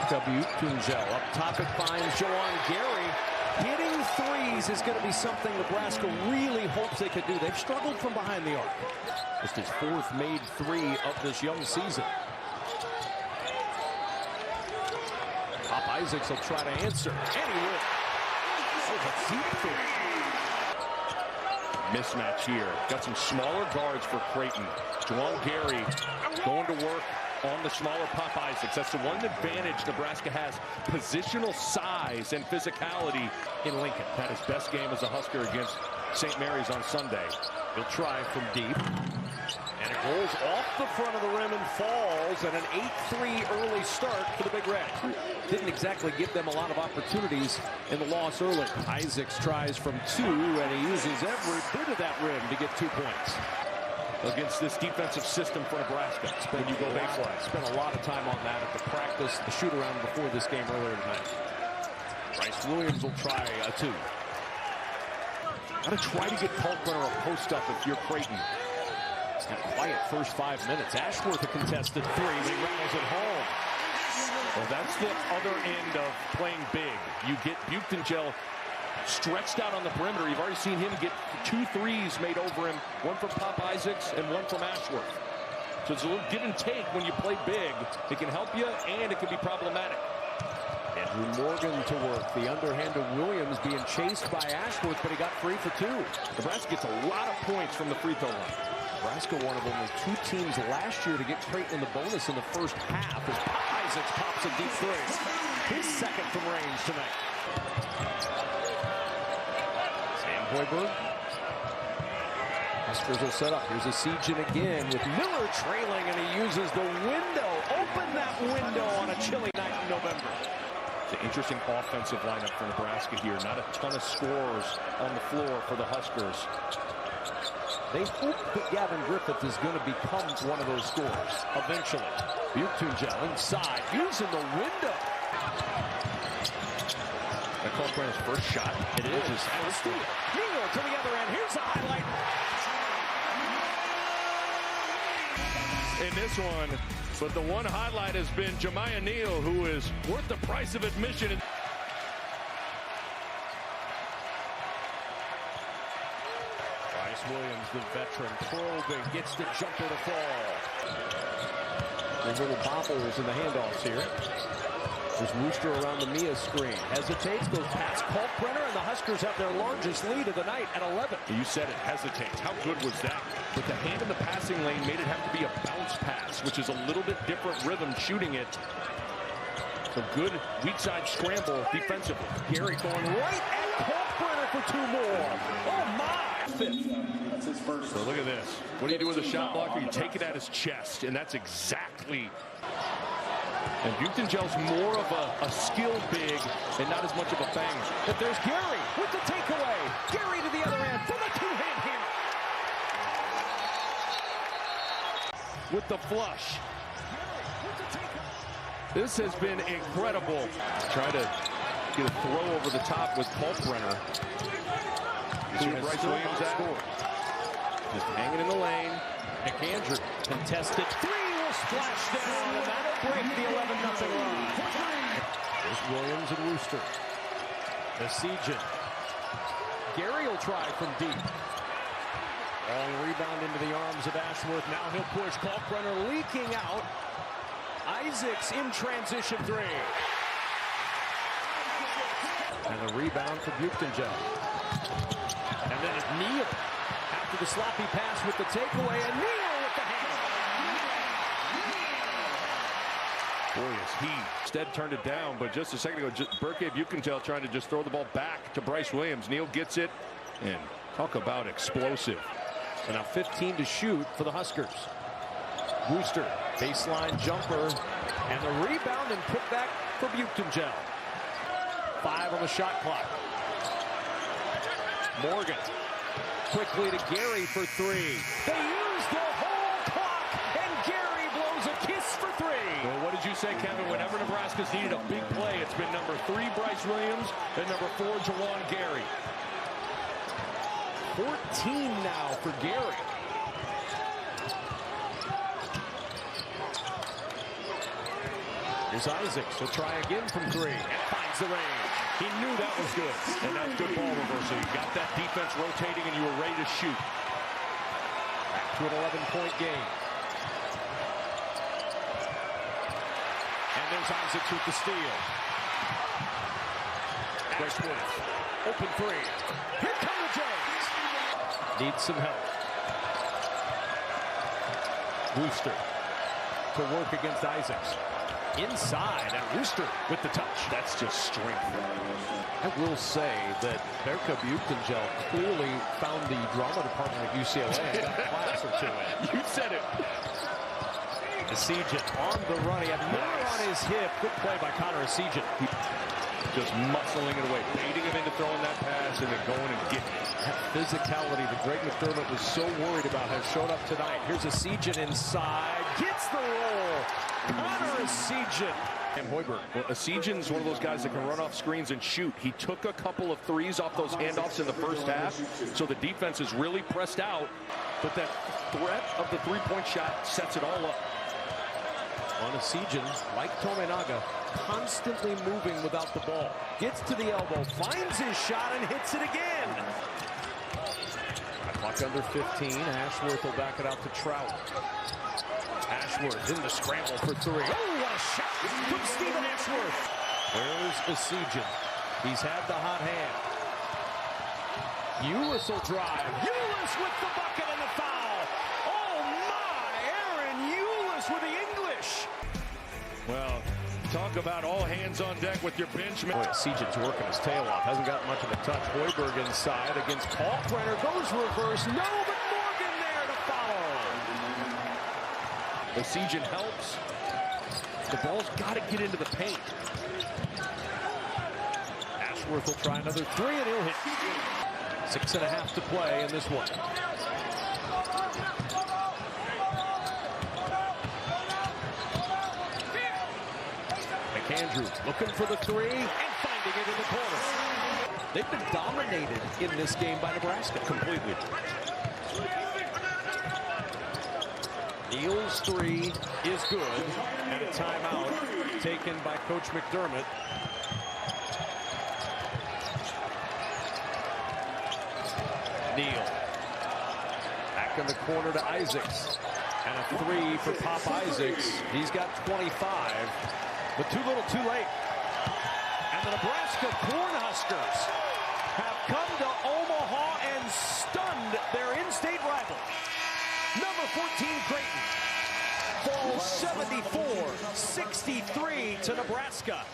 Tunjel up top, it finds Jawan Gary. Hitting threes is going to be something Nebraska really hopes they could do. They've struggled from behind the arc. Just his fourth made three of this young season. Pop Isaacs will try to answer. And he will. Oh, a deep three. Mismatch here. Got some smaller guards for Creighton. Jawan Gary going to work on the smaller Pop Isaacs. That's the one advantage Nebraska has. Positional size and physicality in Lincoln. Had his best game as a Husker against St. Mary's on Sunday. He'll try from deep. And it rolls off the front of the rim and falls. And an 8-3 early start for the Big Red. Didn't exactly give them a lot of opportunities in the loss early. Isaacs tries from two, and he uses every bit of that rim to get 2 points. Against this defensive system for Nebraska. When you go baseline. Spent a lot of time on that at the practice, the shoot around before this game earlier tonight. Bryce Williams will try a two. Got to try to get Kalkbrenner a post up if you're Creighton. It's got a quiet first 5 minutes. Ashworth a contested three. He rattles it home. Well, that's the other end of playing big. You get Buchtengel stretched out on the perimeter. You've already seen him get 2 threes made over him. One from Pop Isaacs and one from Ashworth. So it's a little give and take when you play big. It can help you and it can be problematic. Andrew Morgan to work. The underhand of Williams being chased by Ashworth, but he got free for two. Nebraska gets a lot of points from the free throw line. Nebraska one of only 2 teams last year to get Creighton in the bonus in the first half as Pop Isaacs pops a deep three. His second from range tonight. Sam Hoiberg. Huskers will set up. Here's a Sejan again with Miller trailing, and he uses the window. Open that window on a chilly night in November. It's an interesting offensive lineup for Nebraska here. Not a ton of scores on the floor for the Huskers. They hope that Gavin Griffith is going to become one of those scorers eventually. Buchtengel inside, using the window. That Kalkbrenner's first shot. It is his first. Neal to the other end. Here's the highlight. In this one, but the one highlight has been Jemiah Neal, who is worth the price of admission. Williams, the veteran, probing, gets the jumper to fall. There's little bobbles in the handoffs here. There's Wooster around the Mia screen. Hesitates, goes past Kalkbrenner, and the Huskers have their largest lead of the night at 11. You said it, hesitates. How good was that? With the hand in the passing lane, made it have to be a bounce pass, which is a little bit different rhythm shooting it. So good weak side scramble defensively. Gary going right at Kalkbrenner for 2 more. Oh my! Fifth. That's his first. So look at this. What do you do with a shot blocker? You take it at his chest, and that's exactly. And Buchtengel's more of a skill big and not as much of a banger. But there's Gary with the takeaway. Gary to the other end for the two-hand here. With the flush. This has been incredible. Try to get a throw over the top with Kalkbrenner. See where Bryce Williams at? Just hanging in the lane. McAndrew contested three will splash down, and that'll break the 11-0 run. There's Williams and Wooster. The Sejan. Gary will try from deep. Long rebound into the arms of Ashworth. Now he'll push. Kalkbrenner leaking out. Isaacs in transition three. And the rebound for Buchtengel. And then it's Neal after the sloppy pass with the takeaway, and Neal with the hand. Boy, is he. Instead turned it down, but just a second ago, Berke Buchtengel trying to just throw the ball back to Bryce Williams. Neal gets it, and talk about explosive. And now 15 to shoot for the Huskers. Wooster, baseline jumper, and the rebound and put back for Buchtengel. 5 on the shot clock. Morgan quickly to Gary for 3. They use the whole clock, and Gary blows a kiss for 3. Well, what did you say, Kevin? Whenever Nebraska's needed a big play, it's been number 3, Bryce Williams, and number 4, Jawan Gary. 14 now for Gary. Here's Isaacs. He'll try again from three. And finds the range. He knew that was good. And that's good ball reversal. You got that defense rotating and you were ready to shoot. Back to an 11-point game. And there's Isaacs with the steal. Ashworth. Open three. Here come the Jays. Needs some help. Wooster to work against Isaacs. Inside, and Wooster with the touch. That's just strength. I will say that Berka Buchtengel clearly found the drama department at UCLA and got a class or two in. You said it. Essegian on the run. He had more on his hip. Good play by Connor Essegian. Just muscling it away, baiting him into throwing that pass and then going and getting it. That physicality that Greg McDermott was so worried about has showed up tonight. Here's Essegian inside. Gets the roll. Connor Essegian. And Hoiberg. Well, Essegian's one of those guys that can run off screens and shoot. He took a couple of threes off those handoffs in the first half, so the defense is really pressed out. But that threat of the three-point shot sets it all up. On Essegian, like Tominaga, constantly moving without the ball. Gets to the elbow, finds his shot, and hits it again. Clock under 15. Ashworth will back it out to Trout. Ashworth in the scramble for three. Oh, what a shot from Stephen Ashworth. There's Essegian. He's had the hot hand. Ulis will drive. Ulis with the bucket and the foul. Oh, my. Aaron Ulis with the English. Well, talk about all hands on deck with your benchman. Boy, Essegian's working his tail off. Hasn't got much of a touch. Hoiberg inside against Kalkbrenner. Goes reverse. No, but Morgan there to follow. Essegian helps. The ball's got to get into the paint. Ashworth will try another three, and he'll hit. 6.5 to play in this one. McAndrew looking for the three and finding it in the corner. They've been dominated in this game by Nebraska completely. Neal's three is good, and a timeout taken by Coach McDermott. Neal back in the corner to Isaacs, and a three for Pop Isaacs. He's got 25, but too little, too late. And the Nebraska Cornhuskers have come to Omaha and stunned their in-state rival. Number 14, Creighton falls 74-63 to Nebraska.